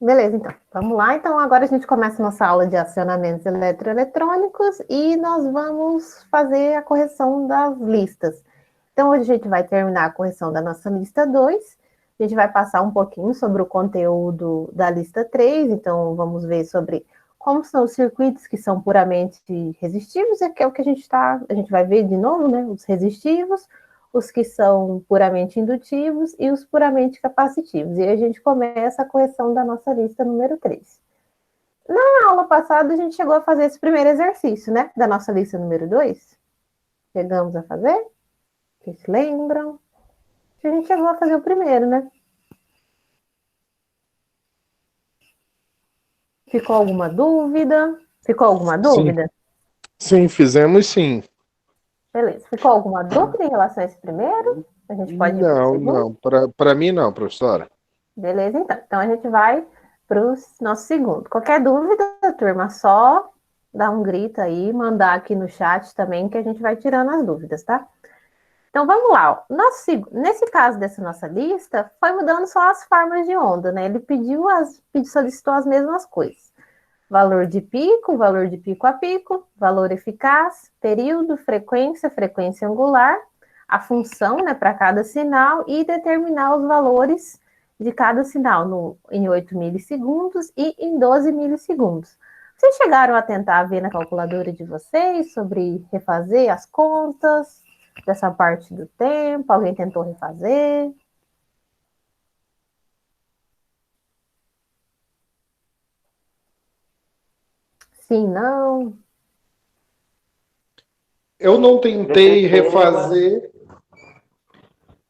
Beleza, então. Vamos lá. Então, agora a gente começa a nossa aula de acionamentos eletroeletrônicos e nós vamos fazer a correção das listas. Então, hoje a gente vai terminar a correção da nossa lista 2. A gente vai passar um pouquinho sobre o conteúdo da lista 3. Então, vamos ver sobre como são os circuitos que são puramente resistivos, que é o que a gente vai ver de novo, né? Os resistivos, os que são puramente indutivos e os puramente capacitivos. E aí a gente começa a correção da nossa lista número 3. Na aula passada, a gente chegou a fazer esse primeiro exercício, né? Da nossa lista número 2. Chegamos a fazer? Vocês lembram? A gente chegou a fazer o primeiro, né? Ficou alguma dúvida? Ficou alguma Sim, dúvida? sim, fizemos sim. Beleza. Ficou alguma dúvida em relação a esse primeiro? A gente pode ir para o Não, segundo? não, para mim não, professora. Beleza, então. Então a gente vai para o nosso segundo. Qualquer dúvida, turma, só dar um grito aí, mandar aqui no chat também, que a gente vai tirando as dúvidas, tá? Então vamos lá. Ó. Nesse caso dessa nossa lista, foi mudando só as formas de onda, né? Ele solicitou as mesmas coisas. Valor de pico a pico, valor eficaz, período, frequência, frequência angular, a função, né, para cada sinal e determinar os valores de cada sinal em 8 milissegundos e em 12 milissegundos. Vocês chegaram a tentar ver na calculadora de vocês sobre refazer as contas dessa parte do tempo? Alguém tentou refazer? Sim, não? Eu não tentei refazer,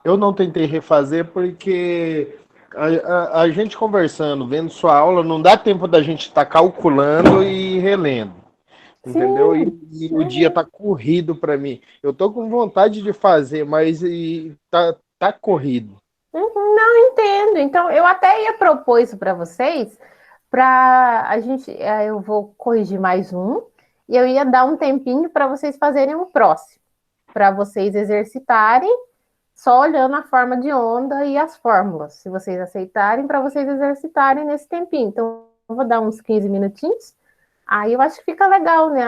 eu não tentei refazer porque a gente conversando, vendo sua aula, não dá tempo da gente estar calculando e relendo, entendeu? Sim. E o dia tá corrido para mim. Eu tô com vontade de fazer, mas tá corrido. Não entendo. Então, eu até ia propor isso para vocês, para a gente. Eu vou corrigir mais um, e eu ia dar um tempinho para vocês fazerem um próximo, para vocês exercitarem, só olhando a forma de onda e as fórmulas, se vocês aceitarem, para vocês exercitarem nesse tempinho. Então, eu vou dar uns 15 minutinhos. Aí eu acho que fica legal, né?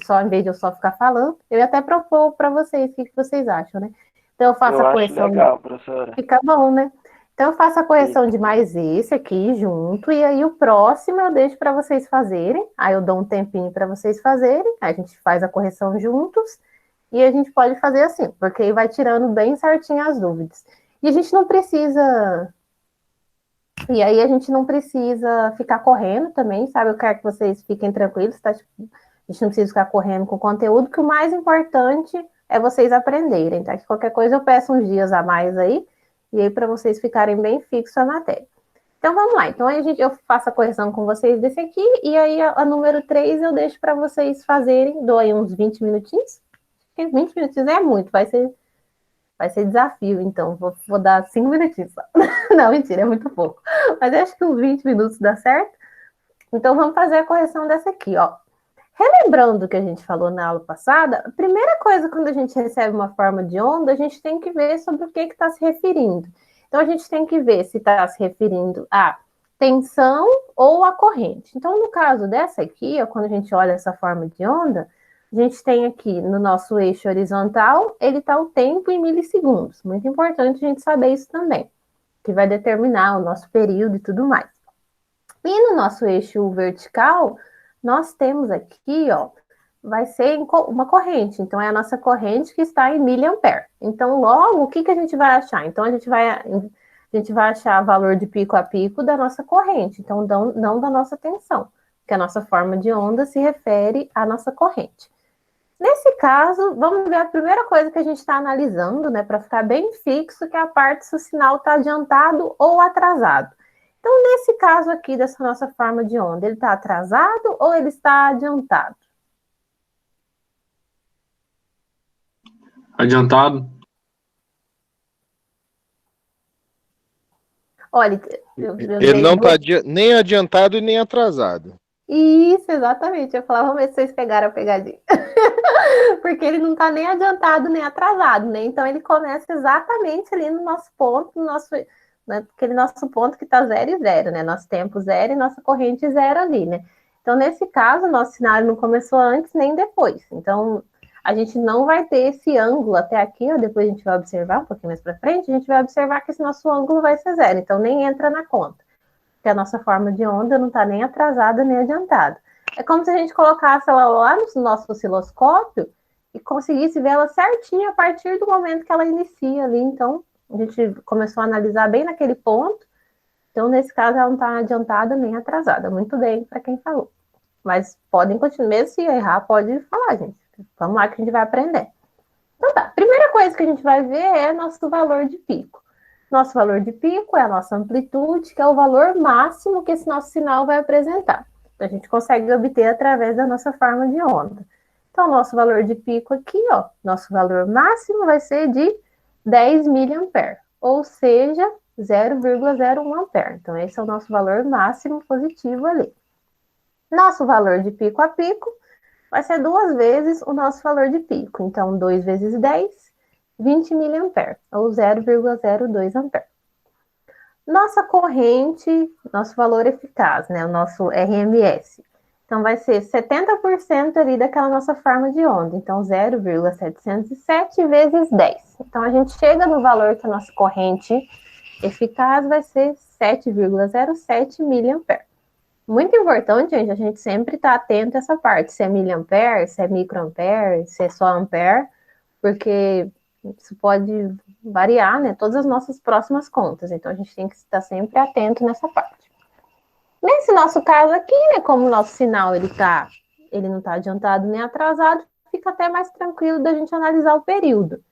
Só, em vez de eu só ficar falando, eu ia até propor para vocês, o que vocês acham, né? Então, eu faço Eu a acho correção. legal, professora. Fica bom, né? Então, eu faço a correção Fica. de mais esse aqui junto, e aí o próximo eu deixo para vocês fazerem. Aí eu dou um tempinho para vocês fazerem, aí a gente faz a correção juntos, e a gente pode fazer assim, porque aí vai tirando bem certinho as dúvidas. E a gente não precisa. E aí a gente não precisa ficar correndo também, sabe? Eu quero que vocês fiquem tranquilos, tá? Tipo, a gente não precisa ficar correndo com o conteúdo, que o mais importante é vocês aprenderem, tá? Que qualquer coisa eu peço uns dias a mais aí, e aí para vocês ficarem bem fixos a matéria. Então vamos lá. Então eu faço a correção com vocês desse aqui, e aí a número 3 eu deixo para vocês fazerem, dou aí uns 20 minutinhos. 20 minutinhos é muito, vai ser desafio, então. Vou dar 5 minutinhos só. Não, mentira, é muito pouco. Mas acho que uns 20 minutos dá certo. Então vamos fazer a correção dessa aqui, ó. Relembrando o que a gente falou na aula passada, a primeira coisa quando a gente recebe uma forma de onda, a gente tem que ver sobre o que está se referindo. Então a gente tem que ver se está se referindo a tensão ou a corrente. Então, no caso dessa aqui, ó, quando a gente olha essa forma de onda, a gente tem aqui no nosso eixo horizontal, ele está o tempo em milissegundos. Muito importante a gente saber isso também, que vai determinar o nosso período e tudo mais. E no nosso eixo vertical, nós temos aqui, ó, vai ser uma corrente. Então, é a nossa corrente que está em miliampere. Então, logo, o que a gente vai achar? Então, a gente vai achar o valor de pico a pico da nossa corrente, então não da nossa tensão, porque a nossa forma de onda se refere à nossa corrente. Nesse caso, vamos ver a primeira coisa que a gente está analisando, né, para ficar bem fixo, que é a parte se o sinal está adiantado ou atrasado. Então, nesse caso aqui dessa nossa forma de onda, ele está atrasado ou ele está adiantado? Adiantado? Olha, eu Ele dei não está duas. nem adiantado e nem atrasado. Isso, exatamente. Eu falava, vamos ver se vocês pegaram a pegadinha. Porque ele não está nem adiantado nem atrasado, né? Então ele começa exatamente ali no nosso ponto, naquele nosso ponto que está 0 e 0, né? Nosso tempo 0 e nossa corrente 0 ali, né? Então, nesse caso, nosso cenário não começou antes nem depois. Então, a gente não vai ter esse ângulo até aqui, ó, depois a gente vai observar um pouquinho mais para frente, a gente vai observar que esse nosso ângulo vai ser 0, então nem entra na conta, porque a nossa forma de onda não está nem atrasada nem adiantada. É como se a gente colocasse ela lá no nosso osciloscópio e conseguisse ver ela certinho a partir do momento que ela inicia ali. Então, a gente começou a analisar bem naquele ponto. Então, nesse caso, ela não está adiantada nem atrasada. Muito bem para quem falou. Mas podem continuar, mesmo se errar, pode falar, gente. Vamos lá que a gente vai aprender. Então tá, primeira coisa que a gente vai ver é nosso valor de pico. Nosso valor de pico é a nossa amplitude, que é o valor máximo que esse nosso sinal vai apresentar. Então, a gente consegue obter através da nossa forma de onda. Então, nosso valor de pico aqui, ó, nosso valor máximo vai ser de 10 miliamperes, ou seja, 0,01 ampere. Então, esse é o nosso valor máximo positivo ali. Nosso valor de pico a pico vai ser 2 vezes o nosso valor de pico. Então, 2 vezes 10, 20 miliamperes, ou 0,02 ampere. Nossa corrente, nosso valor eficaz, né, o nosso RMS. Então, vai ser 70% ali daquela nossa forma de onda. Então, 0,707 vezes 10. Então, a gente chega no valor que a nossa corrente eficaz vai ser 7,07 miliampere. Muito importante, gente, a gente sempre estar atento a essa parte, se é miliampere, se é microampere, se é só ampere, porque isso pode variar, né, todas as nossas próximas contas. Então, a gente tem que estar sempre atento nessa parte. Nesse nosso caso aqui, né, como o nosso sinal ele não está adiantado nem atrasado, fica até mais tranquilo da gente analisar o período.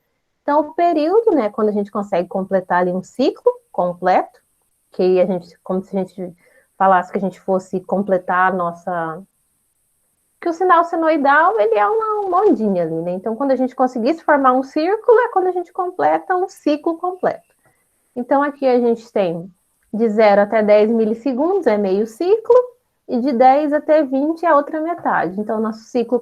Então, o período, né, quando a gente consegue completar ali um ciclo completo, que a gente, como se a gente falasse que a gente fosse completar a nossa... Que o sinal senoidal, ele é uma ondinha ali, né? Então, quando a gente conseguisse formar um círculo, é quando a gente completa um ciclo completo. Então, aqui a gente tem de 0 até 10 milissegundos, é meio ciclo, e de 10 até 20 é a outra metade. Então, nosso ciclo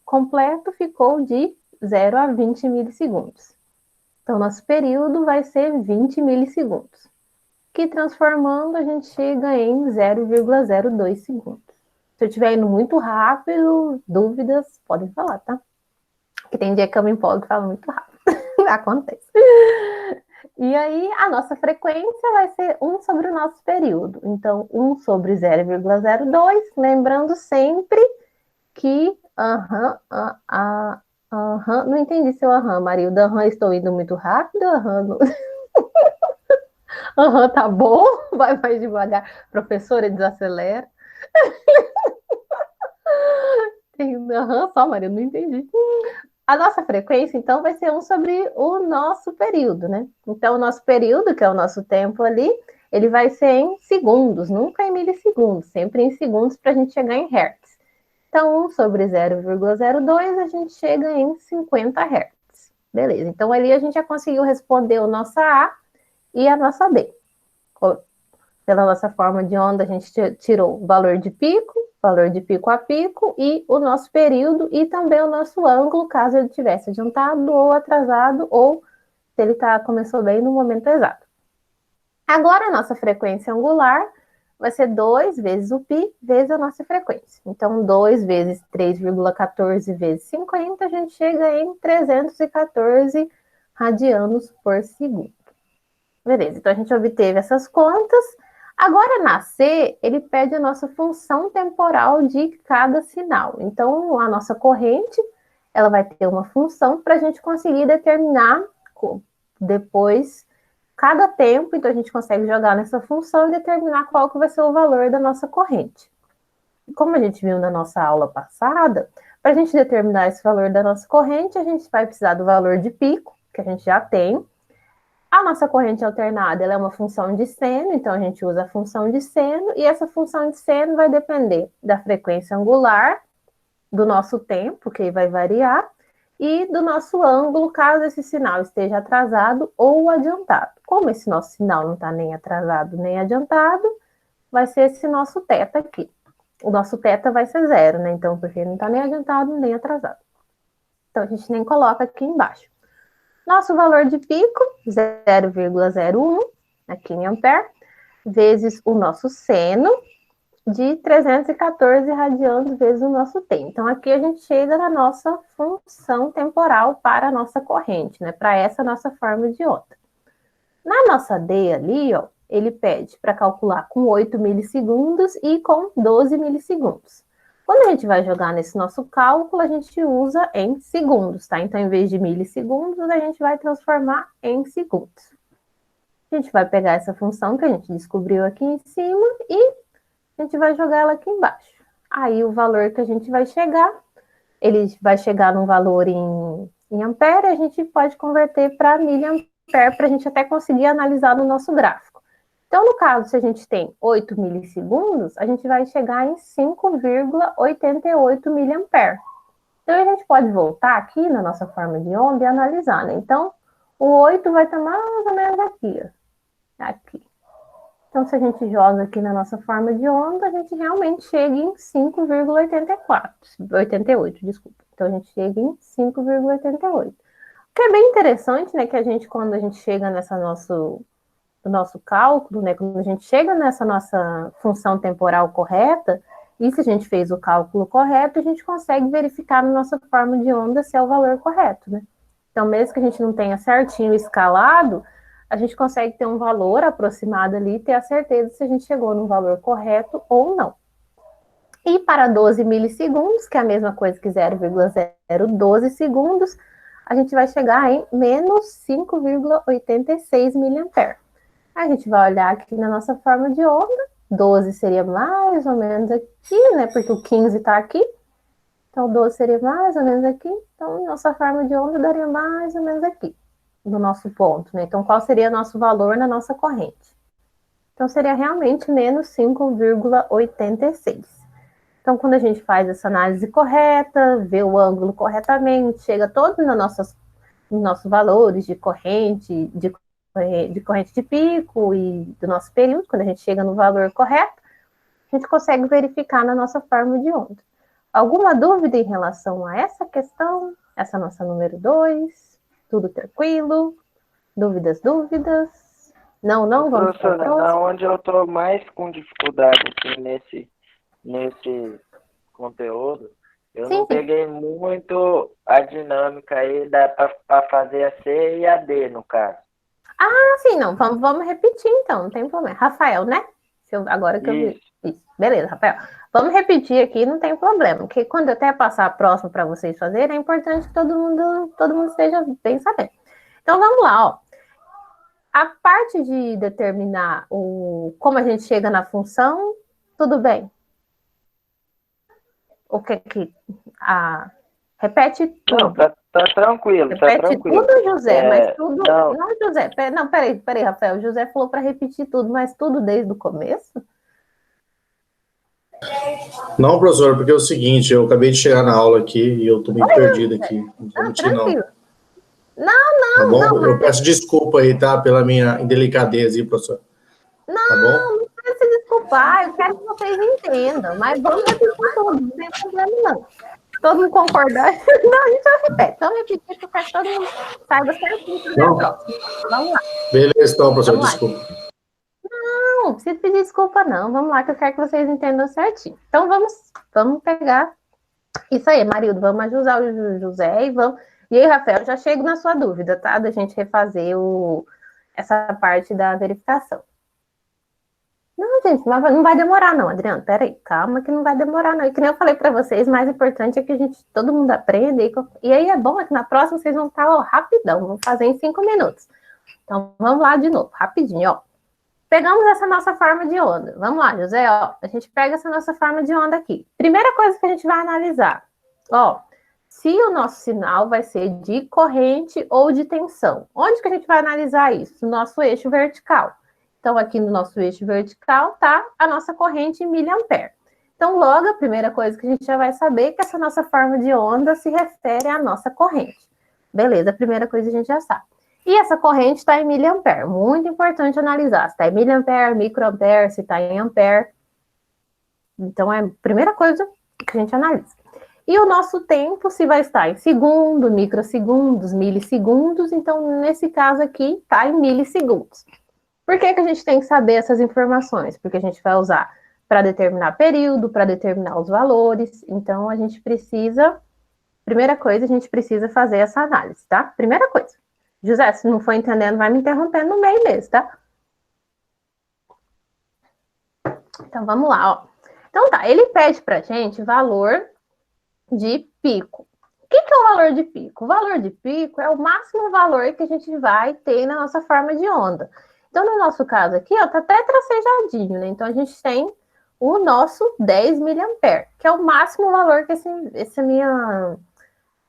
completo ficou de 0 a 20 milissegundos. Então, nosso período vai ser 20 milissegundos, que transformando a gente chega em 0,02 segundos. Se eu estiver indo muito rápido, dúvidas, podem falar, tá? Porque tem dia que eu me empolgo e falo muito rápido. Acontece. E aí, a nossa frequência vai ser 1 sobre o nosso período. Então, 1 sobre 0,02, lembrando sempre que... não entendi seu Marilda. Estou indo muito rápido. Tá bom. Vai mais devagar. Professora, desacelera. Só, Marilda, não entendi. A nossa frequência, então, vai ser 1 sobre o nosso período, né? Então, o nosso período, que é o nosso tempo ali, ele vai ser em segundos, nunca em milissegundos, sempre em segundos para a gente chegar em hertz. Então, 1 sobre 0,02, a gente chega em 50 hertz. Beleza, então ali a gente já conseguiu responder o nosso A e a nossa B. Pela nossa forma de onda, a gente tirou o valor de pico a pico, e o nosso período, e também o nosso ângulo, caso ele tivesse adiantado ou atrasado, ou se ele começou bem no momento exato. Agora, a nossa frequência angular vai ser 2 vezes o π vezes a nossa frequência. Então, 2 vezes 3,14 vezes 50, a gente chega em 314 radianos por segundo. Beleza, então a gente obteve essas contas. Agora, na C, ele pede a nossa função temporal de cada sinal. Então, a nossa corrente, ela vai ter uma função para a gente conseguir determinar depois cada tempo. Então, a gente consegue jogar nessa função e determinar qual que vai ser o valor da nossa corrente. Como a gente viu na nossa aula passada, para a gente determinar esse valor da nossa corrente, a gente vai precisar do valor de pico, que a gente já tem. A nossa corrente alternada, ela é uma função de seno, então a gente usa a função de seno, e essa função de seno vai depender da frequência angular, do nosso tempo, que vai variar, e do nosso ângulo, caso esse sinal esteja atrasado ou adiantado. Como esse nosso sinal não está nem atrasado nem adiantado, vai ser esse nosso θ aqui. O nosso θ vai ser 0, né? Então, porque não está nem adiantado nem atrasado. Então, a gente nem coloca aqui embaixo. Nosso valor de pico, 0,01. aqui em ampere, vezes o nosso seno de 314 radianos vezes o nosso T. Então, aqui a gente chega na nossa função temporal para a nossa corrente, né? Para essa nossa forma de onda. Na nossa D ali, ó, ele pede para calcular com 8 milissegundos e com 12 milissegundos. Quando a gente vai jogar nesse nosso cálculo, a gente usa em segundos, tá? Então, em vez de milissegundos, a gente vai transformar em segundos. A gente vai pegar essa função que a gente descobriu aqui em cima e a gente vai jogar ela aqui embaixo. Aí, o valor que a gente vai chegar, ele vai chegar num valor em ampere, a gente pode converter para miliampere, para a gente até conseguir analisar no nosso gráfico. Então, no caso, se a gente tem 8 milissegundos, a gente vai chegar em 5,88 miliampere. Então, a gente pode voltar aqui na nossa forma de onda e analisar, né? Então, o 8 vai estar mais ou menos aqui, ó. Aqui. Então, se a gente joga aqui na nossa forma de onda, a gente realmente chega em 5,88, desculpa. Então, a gente chega em 5,88. O que é bem interessante, né, que a gente, quando a gente chega no nosso cálculo, né, quando a gente chega nessa nossa função temporal correta, e se a gente fez o cálculo correto, a gente consegue verificar na nossa forma de onda se é o valor correto, né? Então, mesmo que a gente não tenha certinho escalado, a gente consegue ter um valor aproximado ali e ter a certeza se a gente chegou no valor correto ou não. E para 12 milissegundos, que é a mesma coisa que 0,012 segundos, a gente vai chegar em menos 5,86 miliampere. A gente vai olhar aqui na nossa forma de onda, 12 seria mais ou menos aqui, né, porque o 15 está aqui. Então, 12 seria mais ou menos aqui. Então, nossa forma de onda daria mais ou menos aqui, no nosso ponto, né? Então, qual seria nosso valor na nossa corrente? Então, seria realmente menos 5,86. Então, quando a gente faz essa análise correta, vê o ângulo corretamente, chega todos nos nossos valores de corrente de pico e do nosso período, quando a gente chega no valor correto, a gente consegue verificar na nossa forma de onda. Alguma dúvida em relação a essa questão? Essa nossa número 2? Tudo tranquilo? Dúvidas? Não, vamos para a próxima. Onde eu estou mais com dificuldade assim, nesse conteúdo, eu não peguei muito a dinâmica aí para fazer a C e a D, no caso. Ah, sim, não. Vamos repetir, então, não tem problema. Rafael, né? Agora que eu vi. Isso. Beleza, Rafael. Vamos repetir aqui, não tem problema. Porque quando eu até passar a próxima para vocês fazerem, é importante que todo mundo esteja bem sabendo. Então, vamos lá, ó. A parte de determinar como a gente chega na função, tudo bem? O que que... repete tudo. Não, tá tranquilo, repete tá tranquilo. Tudo, José, mas tudo... Não, José, peraí, Rafael. O José falou para repetir tudo, mas tudo desde o começo? Não, professor, porque é o seguinte, eu acabei de chegar na aula aqui e eu tô meio perdido aqui. Não, tranquilo. Tá bom? Eu peço desculpa aí, tá? Pela minha indelicadeza aí, professor. Não, tá bom? Não precisa se desculpar, eu quero que vocês entendam, mas vamos repetir tudo, não tem problema não. Todo mundo concordar? Não, a gente já repete. Vamos repetir, que eu quero que todo mundo saiba certinho fazer a próxima. Vamos lá. Beleza, então, professor, desculpa. Não precisa pedir desculpa, não. Vamos lá, que eu quero que vocês entendam certinho. Então, vamos pegar isso aí, Marildo. Vamos ajudar o José e vamos... E aí, Rafael, já chego na sua dúvida, tá? Da gente refazer essa parte da verificação. Não, gente, não vai demorar, não, Adriano. Peraí, calma que não vai demorar, não. E que nem eu falei para vocês, mais importante é que todo mundo aprenda. E aí é bom, é que na próxima vocês vão estar rapidão, vão fazer em 5 minutos. Então, vamos lá de novo, rapidinho, ó. Pegamos essa nossa forma de onda. Vamos lá, José, ó. A gente pega essa nossa forma de onda aqui. Primeira coisa que a gente vai analisar, ó. Se o nosso sinal vai ser de corrente ou de tensão. Onde que a gente vai analisar isso? No nosso eixo vertical. Então, aqui no nosso eixo vertical está a nossa corrente em miliampere. Então, logo, a primeira coisa que a gente já vai saber é que essa nossa forma de onda se refere à nossa corrente. Beleza, a primeira coisa a gente já sabe. E essa corrente está em miliampere. Muito importante analisar se está em miliampere, microampere, se está em ampere. Então, é a primeira coisa que a gente analisa. E o nosso tempo, se vai estar em segundo, microsegundos, milissegundos. Então, nesse caso aqui, está em milissegundos. Por que que a gente tem que saber essas informações? Porque a gente vai usar para determinar período, para determinar os valores. Então, a gente precisa... Primeira coisa, a gente precisa fazer essa análise, tá? Primeira coisa. José, se não for entendendo, vai me interrompendo no meio mesmo, tá? Então, vamos lá, ó. Então, tá, ele pede pra gente valor de pico. O que que é o valor de pico? O valor de pico é o máximo valor que a gente vai ter na nossa forma de onda. Então, no nosso caso aqui, ó, tá até tracejadinho, né? Então, a gente tem o nosso 10 miliampere, que é o máximo valor que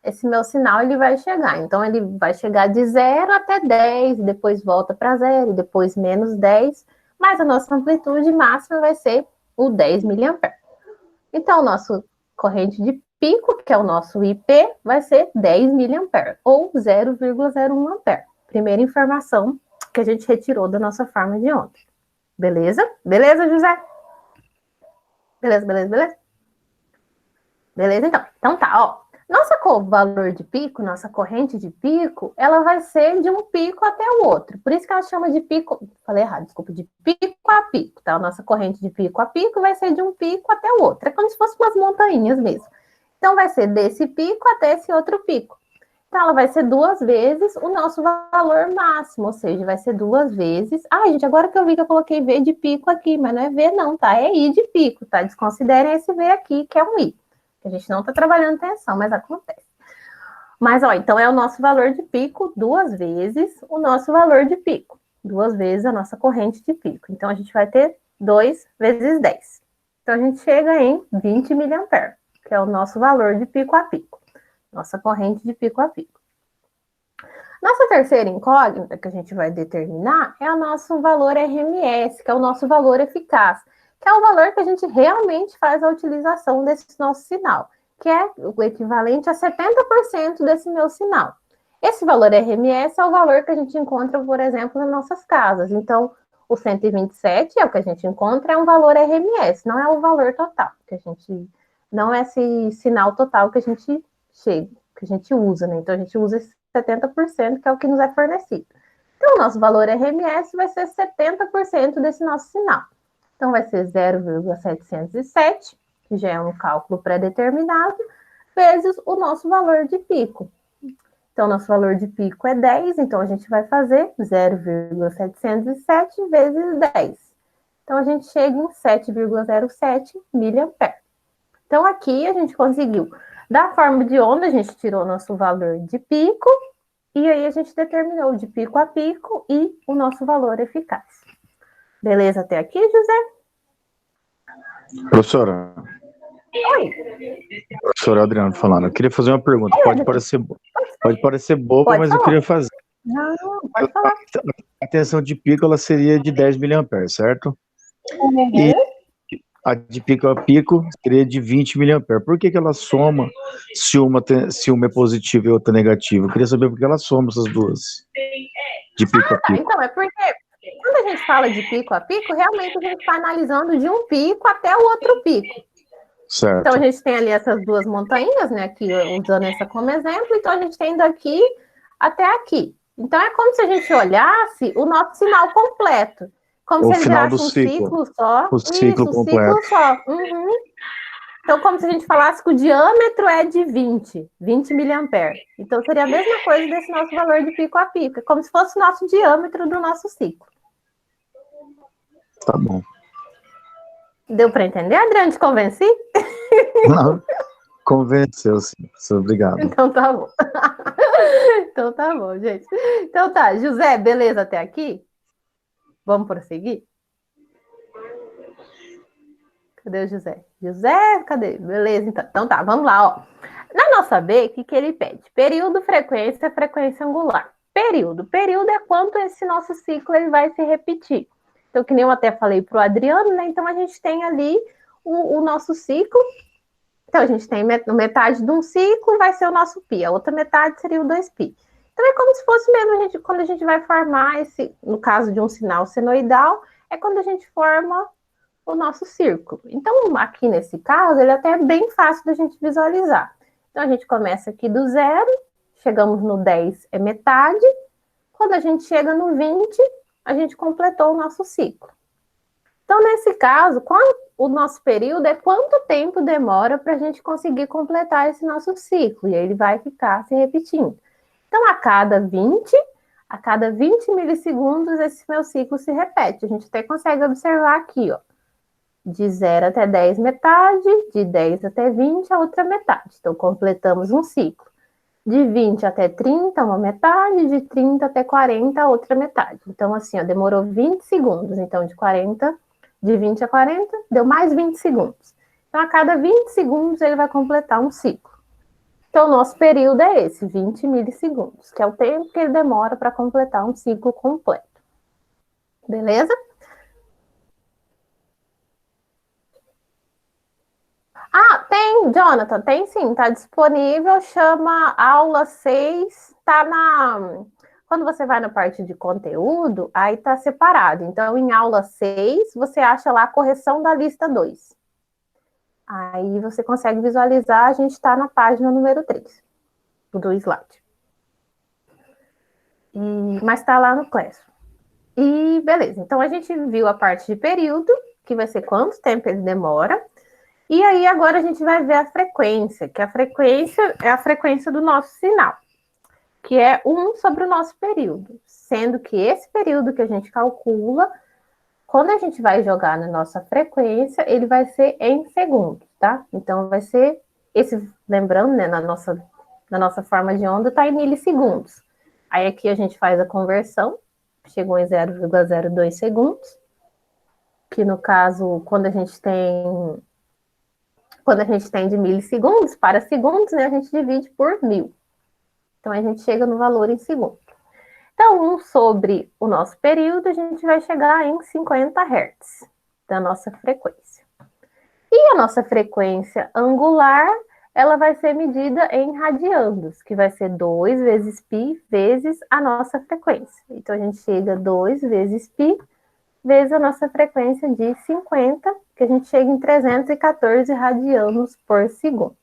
esse meu sinal ele vai chegar. Então, ele vai chegar de 0 até 10, depois volta para 0, depois menos 10, mas a nossa amplitude máxima vai ser o 10 miliampere. Então, o nosso corrente de pico, que é o nosso IP, vai ser 10 miliampere, ou 0,01 ampere. Primeira informação que a gente retirou da nossa forma de onda. Beleza? Beleza, José? Beleza, beleza, beleza? Beleza, então. Então tá, ó. Nossa valor de pico, nossa corrente de pico, ela vai ser de um pico até o outro. Por isso que ela chama de pico... Falei errado, desculpa. De pico a pico, tá? A nossa corrente de pico a pico vai ser de um pico até o outro. É como se fossem umas montanhas mesmo. Então, vai ser desse pico até esse outro pico. Então, ela vai ser 2 vezes o nosso valor máximo, ou seja, vai ser 2 vezes... Ah, gente, agora que eu vi que eu coloquei V de pico aqui, mas não é V não, tá? É I de pico, tá? Desconsiderem esse V aqui, que é um I. A gente não tá trabalhando tensão, mas acontece. Mas, ó, então é o nosso valor de pico 2 vezes o nosso valor de pico. 2 vezes a nossa corrente de pico. Então, a gente vai ter 2 vezes 10. Então, a gente chega em 20 miliampere, que é o nosso valor de pico a pico. Nossa corrente de pico a pico. Nossa terceira incógnita que a gente vai determinar é o nosso valor RMS, que é o nosso valor eficaz, que é o valor que a gente realmente faz a utilização desse nosso sinal, que é o equivalente a 70% desse meu sinal. Esse valor RMS é o valor que a gente encontra, por exemplo, nas nossas casas. Então, o 127 é o que a gente encontra, é um valor RMS, não é o valor total, que a gente não é esse sinal total que a gente chega, que a gente usa, né? Então, a gente usa esse 70%, que é o que nos é fornecido. Então, o nosso valor RMS vai ser 70% desse nosso sinal. Então, vai ser 0,707, que já é um cálculo pré-determinado, vezes o nosso valor de pico. Então, nosso valor de pico é 10, então a gente vai fazer 0,707 vezes 10. Então, a gente chega em 7,07 miliampere. Então, aqui a gente conseguiu, da forma de onda, a gente tirou nosso valor de pico, e aí a gente determinou de pico a pico e o nosso valor eficaz. Beleza até aqui, José? Professora. Oi. Professora Adriano falando. Eu queria fazer uma pergunta. Pode parecer boba, Pode mas falar. eu queria fazer. Não, pode falar. A tensão de pico ela seria de 10 miliamperes, certo? Uhum. E a de pico a pico seria de 20 miliamperes. Por que ela soma se uma é positiva e outra negativa? Eu queria saber por que ela soma essas duas. De pico a pico. Então, é porque quando a gente fala de pico a pico, realmente a gente está analisando de um pico até o outro pico. Certo. Então, a gente tem ali essas duas montanhas, né, aqui, usando essa como exemplo, então a gente tem daqui até aqui. Então, é como se a gente olhasse o nosso sinal completo. Como O se ele final virasse do um ciclo. ciclo só. O ciclo Isso, completo. ciclo só. Uhum. Então, como se a gente falasse que o diâmetro é de 20 miliampere. Então, seria a mesma coisa desse nosso valor de pico a pico. É como se fosse o nosso diâmetro do nosso ciclo. Tá bom. Deu para entender, Adriano? Te convenci? Não, convenceu, sim. Obrigado. Então tá bom. Então tá bom, gente. Então tá, José, beleza até aqui? Vamos prosseguir? Cadê o José? José, cadê? Beleza, então. Então tá, vamos lá, ó. Na nossa B, o que ele pede? Período, frequência, frequência angular. Período. Período é quanto esse nosso ciclo ele vai se repetir. Então, que nem eu até falei para o Adriano, né? Então, a gente tem ali o nosso ciclo. Então, a gente tem metade de um ciclo, vai ser o nosso π. A outra metade seria o 2π. Então, é como se fosse mesmo, quando a gente vai formar esse, no caso de um sinal senoidal, é quando a gente forma o nosso círculo. Então, aqui nesse caso, ele é até bem fácil da gente visualizar. Então, a gente começa aqui do 0, chegamos no 10, é metade. Quando a gente chega no 20, a gente completou o nosso ciclo. Então, nesse caso, o nosso período é quanto tempo demora para a gente conseguir completar esse nosso ciclo, e aí ele vai ficar se repetindo. Então, a cada 20 milissegundos, esse meu ciclo se repete. A gente até consegue observar aqui, ó, de 0 até 10 metade, de 10 até 20 a outra metade. Então, completamos um ciclo. De 20 até 30, uma metade, de 30 até 40, a outra metade. Então, assim, ó, demorou 20 segundos. Então, de 20 a 40, deu mais 20 segundos. Então, a cada 20 segundos, ele vai completar um ciclo. Então, o nosso período é esse, 20 milissegundos, que é o tempo que ele demora para completar um ciclo completo. Beleza? Ah, tem, Jonathan, tem sim, tá disponível, chama aula 6, tá na... Quando você vai na parte de conteúdo, aí tá separado. Então, em aula 6, você acha lá a correção da lista 2. Aí você consegue visualizar, a gente está na página número 3 do slide. Mas está lá no Classroom. E beleza, então a gente viu a parte de período, que vai ser quanto tempo ele demora. E aí agora a gente vai ver a frequência, que a frequência é a frequência do nosso sinal, que é 1 sobre o nosso período. Sendo que esse período que a gente calcula, quando a gente vai jogar na nossa frequência, ele vai ser em segundos, tá? Então, vai ser lembrando, né, na nossa forma de onda, tá em milissegundos. Aí aqui a gente faz a conversão, chegou em 0,02 segundos, que no caso, quando a gente tem de milissegundos para segundos, né, a gente divide por 1000. Então, a gente chega no valor em segundo. Então, 1 sobre o nosso período, a gente vai chegar em 50 Hz da nossa frequência. E a nossa frequência angular, ela vai ser medida em radianos, que vai ser 2 vezes π vezes a nossa frequência. Então, a gente chega a 2 vezes π vezes a nossa frequência de 50, que a gente chega em 314 radianos por segundo.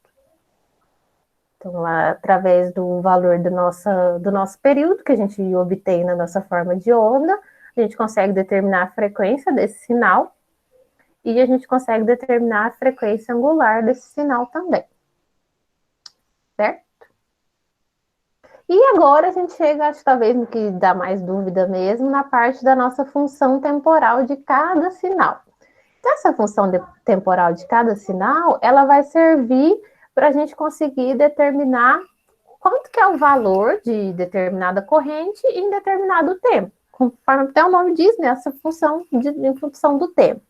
Então, lá, através do valor do nosso período, que a gente obtém na nossa forma de onda, a gente consegue determinar a frequência desse sinal e a gente consegue determinar a frequência angular desse sinal também. Certo? E agora a gente chega, acho que talvez no que dá mais dúvida mesmo, na parte da nossa função temporal de cada sinal. Então, essa função temporal de cada sinal, ela vai servir para a gente conseguir determinar quanto que é o valor de determinada corrente em determinado tempo. Conforme até o nome diz, né, essa função em função do tempo.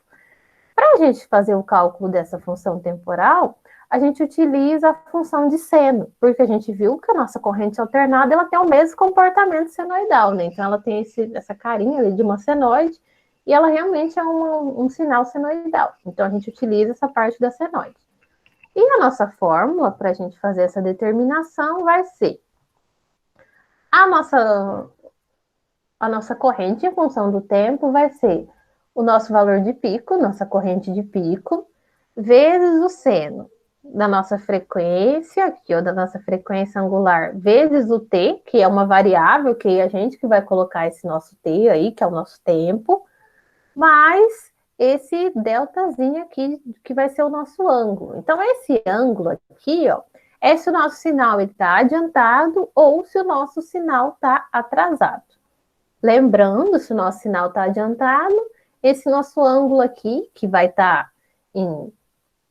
Para a gente fazer o cálculo dessa função temporal, a gente utiliza a função de seno, porque a gente viu que a nossa corrente alternada ela tem o mesmo comportamento senoidal, né? Então, ela tem essa carinha ali de uma senoide, e ela realmente é um sinal senoidal. Então, a gente utiliza essa parte da senoide. E a nossa fórmula para a gente fazer essa determinação vai ser a nossa corrente em função do tempo vai ser o nosso valor de pico, nossa corrente de pico, vezes o seno da nossa frequência, aqui, ou da nossa frequência angular, vezes o t, que é uma variável, que é a gente que vai colocar esse nosso t aí, que é o nosso tempo, mais esse deltazinho aqui, que vai ser o nosso ângulo. Então, esse ângulo aqui, ó, é se o nosso sinal está adiantado ou se o nosso sinal está atrasado. Lembrando, se o nosso sinal está adiantado, esse nosso ângulo aqui, que vai estar em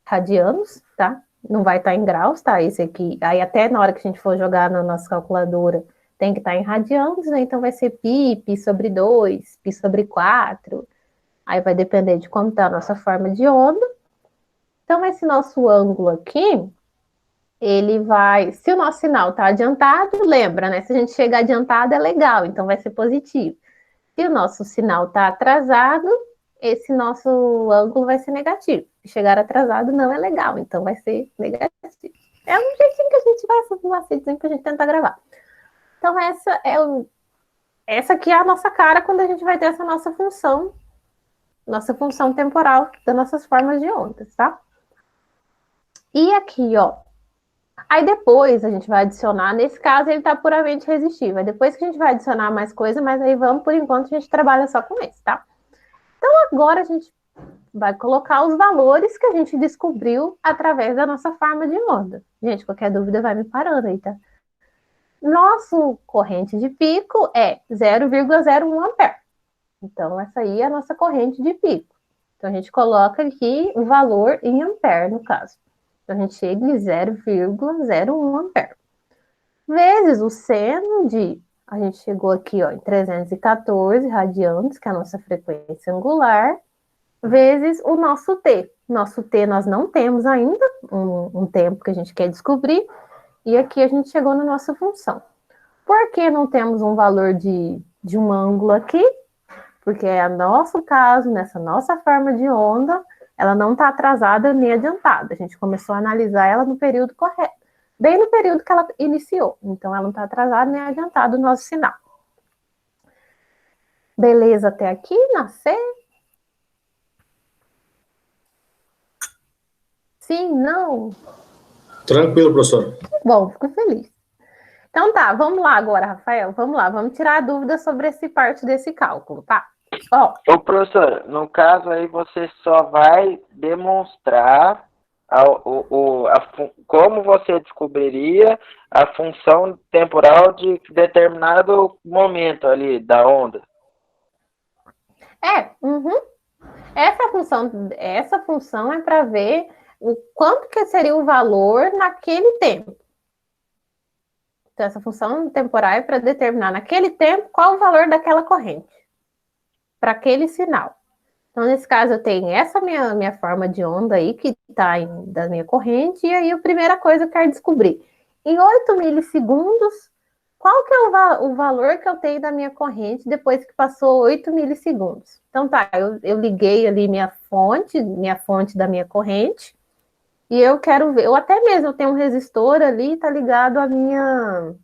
radianos, tá? Não vai estar em graus, tá? Esse aqui, aí até na hora que a gente for jogar na nossa calculadora, tem que estar em radianos, né? Então, vai ser π sobre 2, π sobre 4... Aí vai depender de como está a nossa forma de onda. Então, esse nosso ângulo aqui, ele vai... Se o nosso sinal está adiantado, lembra, né? Se a gente chegar adiantado, é legal, então vai ser positivo. Se o nosso sinal está atrasado, esse nosso ângulo vai ser negativo. Se chegar atrasado, não é legal, então vai ser negativo. É um jeitinho que a gente vai, um macetezinho que a gente tenta gravar. Então, essa aqui é a nossa cara quando a gente vai ter essa nossa função temporal das nossas formas de ondas, tá? E aqui, ó, Aí depois a gente vai adicionar, nesse caso ele está puramente resistível. Aí depois que a gente vai adicionar mais coisa, mas aí vamos, por enquanto, a gente trabalha só com esse, tá? Então agora a gente vai colocar os valores que a gente descobriu através da nossa forma de onda. Gente, qualquer dúvida vai me parando aí, tá? Nosso corrente de pico é 0,01 ampere. Então, essa aí é a nossa corrente de pico. Então, a gente coloca aqui o valor em ampere, no caso. Então, a gente chega em 0,01 ampere. Vezes o seno de... A gente chegou aqui ó, em 314 radianos, que é a nossa frequência angular, vezes o nosso T. Nosso T nós não temos ainda, um tempo que a gente quer descobrir, e aqui a gente chegou na nossa função. Por que não temos um valor de um ângulo aqui? Porque é nosso caso, nessa nossa forma de onda, ela não está atrasada nem adiantada. A gente começou a analisar ela no período correto, bem no período que ela iniciou. Então, ela não está atrasada nem adiantada o nosso sinal. Beleza até aqui, nascer? Sim, não? Tranquilo, professor. Bom, fico feliz. Então tá, vamos lá agora, Rafael. Vamos lá, vamos tirar a dúvida sobre esse parte desse cálculo, tá? Ó. Ô, professor, no caso aí você só vai demonstrar como você descobriria a função temporal de determinado momento ali da onda. Uhum. Essa função é para ver o quanto que seria o valor naquele tempo. Então, essa função temporal é para determinar naquele tempo qual o valor daquela corrente, para aquele sinal. Então, nesse caso, eu tenho essa minha forma de onda aí, que está da minha corrente, e aí a primeira coisa que eu quero descobrir. Em 8 milissegundos, qual que é o valor que eu tenho da minha corrente depois que passou 8 milissegundos? Então tá, eu liguei ali minha fonte da minha corrente, e eu quero ver, ou até mesmo eu tenho um resistor ali, tá ligado à minha...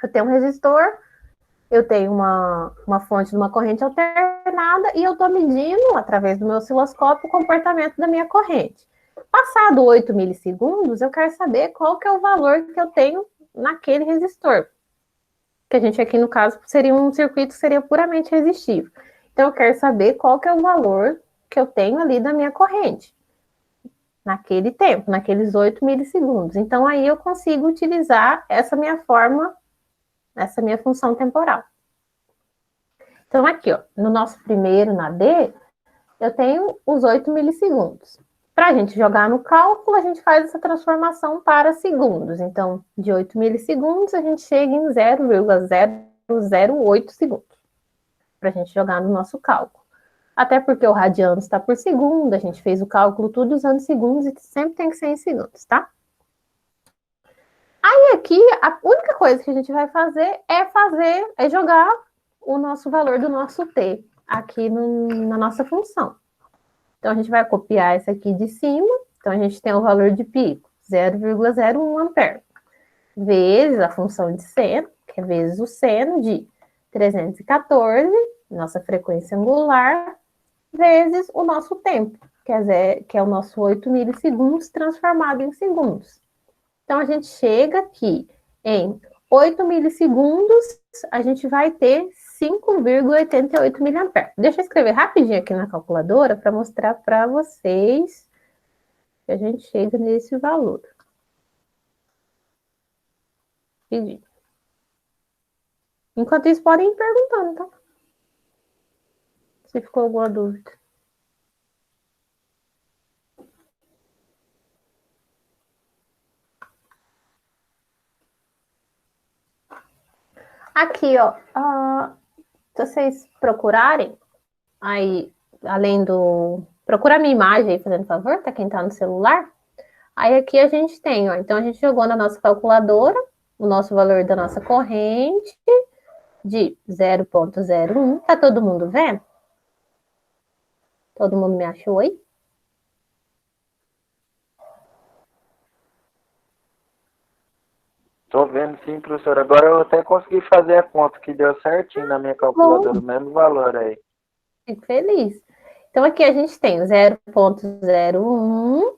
Eu tenho um resistor, eu tenho uma fonte de uma corrente alternada, e eu estou medindo, através do meu osciloscópio, o comportamento da minha corrente. Passado 8 milissegundos, eu quero saber qual que é o valor que eu tenho naquele resistor. Que a gente aqui, no caso, seria um circuito que seria puramente resistível. Então, eu quero saber qual que é o valor que eu tenho ali da minha corrente. Naquele tempo, naqueles 8 milissegundos. Então, aí eu consigo utilizar essa minha forma, essa minha função temporal. Então, aqui, ó, no nosso primeiro, na D, eu tenho os 8 milissegundos. Para a gente jogar no cálculo, a gente faz essa transformação para segundos. Então, de 8 milissegundos, a gente chega em 0,008 segundos. Para a gente jogar no nosso cálculo. Até porque o radiano está por segundo, a gente fez o cálculo tudo usando segundos, e sempre tem que ser em segundos, tá? Aí aqui, a única coisa que a gente vai fazer é jogar o nosso valor do nosso T aqui na nossa função. Então, a gente vai copiar esse aqui de cima. Então, a gente tem o valor de pico, 0,01 ampere, vezes a função de seno, que é vezes o seno de 314, nossa frequência angular, vezes o nosso tempo, que é o nosso 8 milissegundos transformado em segundos. Então, a gente chega aqui em 8 milissegundos, a gente vai ter 5,88 miliamperes. Deixa eu escrever rapidinho aqui na calculadora para mostrar para vocês que a gente chega nesse valor. Rapidinho. Enquanto isso, podem ir perguntando, tá? Se ficou alguma dúvida. Aqui, ó, se vocês procurarem, aí, além do... Procura a minha imagem aí, fazendo favor, tá? Quem tá no celular. Aí aqui a gente tem, ó, então a gente jogou na nossa calculadora o nosso valor da nossa corrente de 0,01. Tá todo mundo vendo? Todo mundo me achou aí? Tô vendo sim, professor. Agora eu até consegui fazer a conta que deu certinho na minha calculadora, o mesmo valor aí. Fico feliz. Então, aqui a gente tem 0,01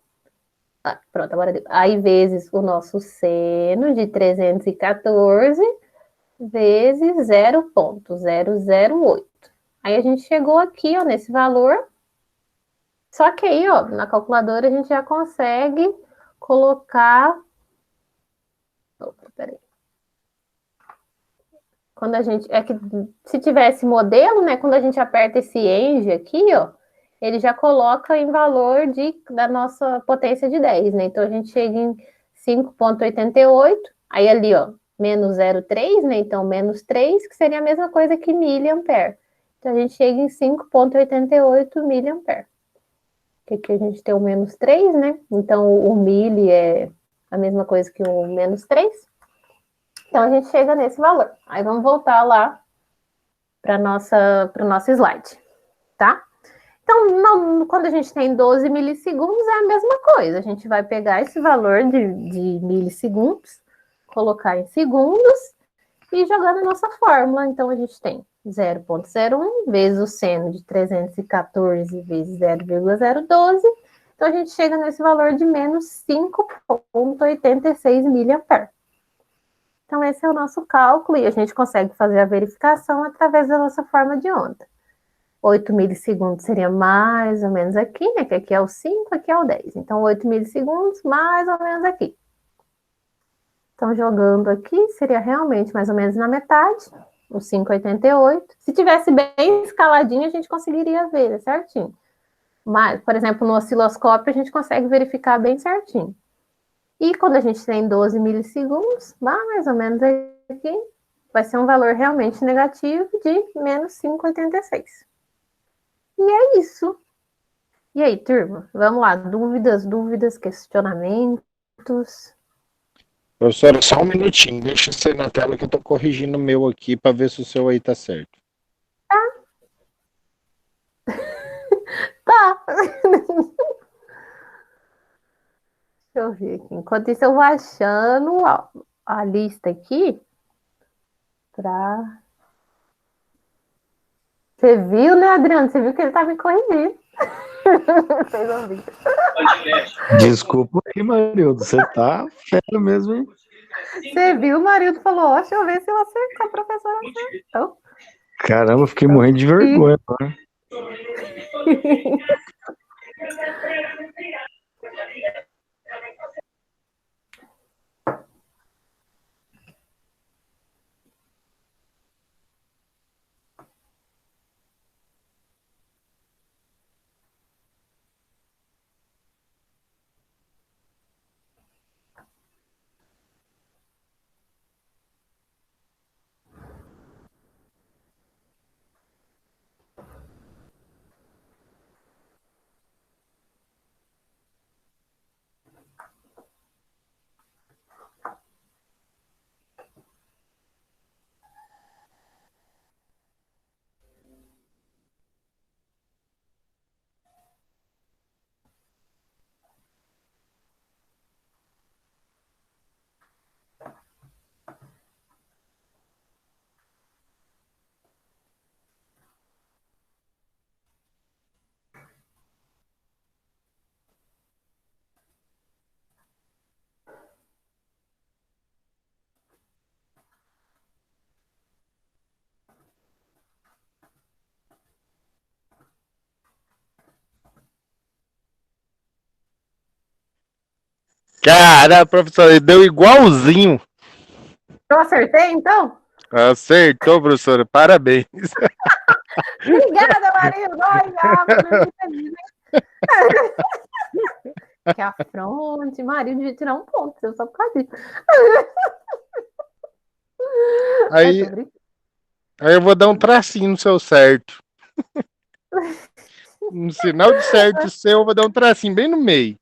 Pronto, agora deu. Aí, vezes o nosso seno de 314, vezes 0,008. Aí, a gente chegou aqui, ó, nesse valor. Só que aí, ó, na calculadora, a gente já consegue colocar... Opa, peraí. Quando a gente... É que se tivesse modelo, né? Quando a gente aperta esse ENG aqui, ó, ele já coloca em valor da nossa potência de 10, né? Então, a gente chega em 5,88. Aí, ali, ó, menos 0,3, né? Então, menos 3, que seria a mesma coisa que miliampere. Então, a gente chega em 5,88 miliampere. Que aqui a gente tem o menos 3, né? Então, o mili é a mesma coisa que o menos 3. Então, a gente chega nesse valor. Aí, vamos voltar lá para o nosso slide, tá? Então, quando a gente tem 12 milissegundos, é a mesma coisa. A gente vai pegar esse valor de milissegundos, colocar em segundos e jogar na nossa fórmula. Então, a gente tem 0,01 vezes o seno de 314 vezes 0,012. Então, a gente chega nesse valor de menos 5,86 miliampere. Então, esse é o nosso cálculo e a gente consegue fazer a verificação através da nossa forma de onda. 8 milissegundos seria mais ou menos aqui, né? Que aqui é o 5, aqui é o 10. Então, 8 milissegundos mais ou menos aqui. Então, jogando aqui, seria realmente mais ou menos na metade, o 5,88. Se tivesse bem escaladinho, a gente conseguiria ver, né, certinho. Mas, por exemplo, no osciloscópio, a gente consegue verificar bem certinho. E quando a gente tem 12 milissegundos, mais ou menos aqui, vai ser um valor realmente negativo de menos 5,86. E é isso. E aí, turma? Vamos lá. Dúvidas, questionamentos? Professora, só um minutinho. Deixa você na tela que eu tô corrigindo o meu aqui para ver se o seu aí tá certo. Tá. Deixa eu ver aqui. Enquanto isso, eu vou achando a lista aqui. Você viu, né, Adriano? Você viu que ele tá me corrigindo. Vocês ouviram. Desculpa aí, Marildo. Você tá fera mesmo, hein? Você viu, o marido falou, deixa eu ver se eu acerto, a professora acertou. Caramba, eu fiquei morrendo de vergonha agora. Cara, professora, deu igualzinho. Eu acertei, então? Acertou, professora. Parabéns. Obrigada, marido. Olha, muito feliz, hein? Que afronte, marido devia tirar um ponto, só por causa disso. Aí, aí eu vou dar um tracinho no seu certo. Um sinal de certo seu, eu vou dar um tracinho bem no meio.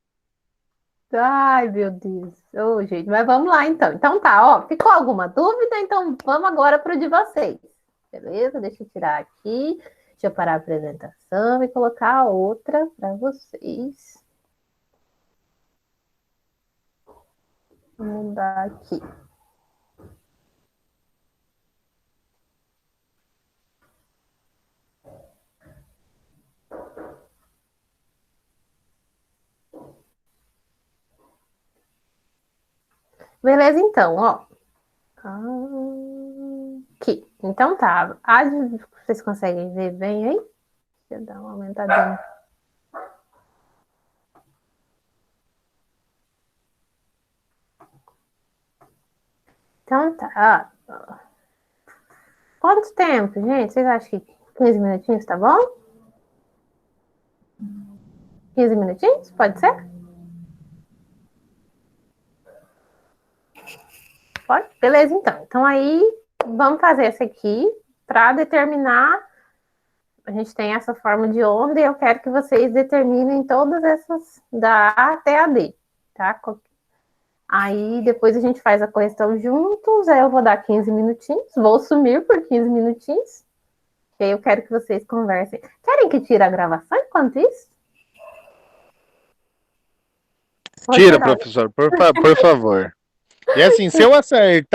Ai, meu Deus. Ô, gente, mas vamos lá então. Então tá, ó. Ficou alguma dúvida? Então vamos agora para o de vocês. Beleza? Deixa eu tirar aqui. Deixa eu parar a apresentação e colocar a outra para vocês. Vou mudar aqui. Beleza, então, ó. Aqui. Então tá. Vocês conseguem ver bem aí? Deixa eu dar uma aumentadinha. Então tá. Quanto tempo, gente? Vocês acham que 15 minutinhos tá bom? 15 minutinhos? Pode ser? Pode? Beleza, então. Então aí, vamos fazer essa aqui para determinar. A gente tem essa forma de onda e eu quero que vocês determinem todas essas da A até a D, tá? Aí depois a gente faz a correção juntos, aí eu vou dar 15 minutinhos, vou sumir por 15 minutinhos, e aí eu quero que vocês conversem. Querem que tire a gravação enquanto isso? Tira, professor, por favor. E assim, se eu acertar